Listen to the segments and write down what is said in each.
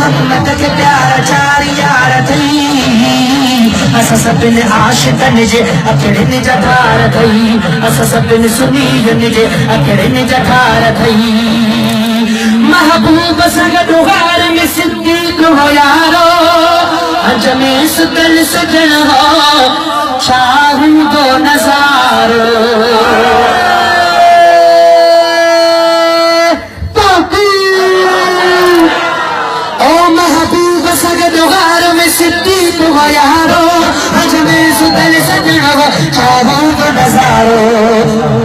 मोहम्मद के प्यारा चार यार थई असा सभिन आशिकन जे अखड़िन जा ठार थई असा सभिन सुनीन जे अखड़िन जा ठार थई महबूब संग दुहार में सिद्दीक हो यारो अज में सुतल सजन हो शाहू दो नजारो ओ महबूब संग दुहार में सिद्दीक हो यारो अज में सुतल सजन हो शाहू दो नजारो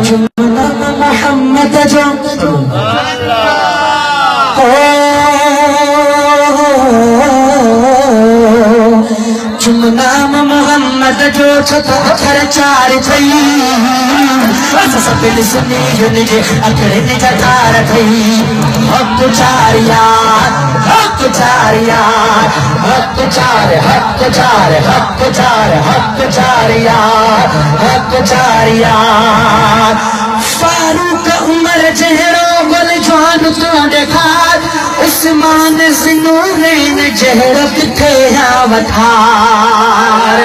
जुम्मन मोहम्मद जो नाम मोहम्मद जो छत अखर चार थई सभिन सुनीन जे अखड़िन जा ठार थई हक चार यार हक चार यार हक चार हक चार हक चार हक चार यार हक चार यार फारूक उमर जहरो गुल जवान तो देखार उस्मान ज़िन्नूरैन जहरो किथे वठार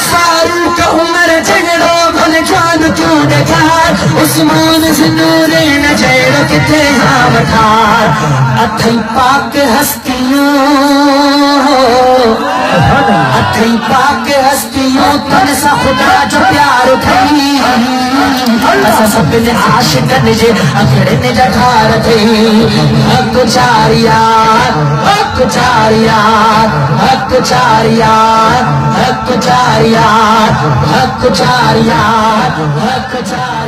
फारूक उमर जहरो गुल जवान तो देखार उस्मान ज़िन्नूरैन जहरो किथे वठार अथई पाक हस्तियों अथई पाक हस्तियों तन सा खुदा जो प्यार थई असा सभिन आशिकन जे अखड़िन जा ठार थई हक चार यार हक चार यार हक चार यार हक चार यार हक चार यार हक चार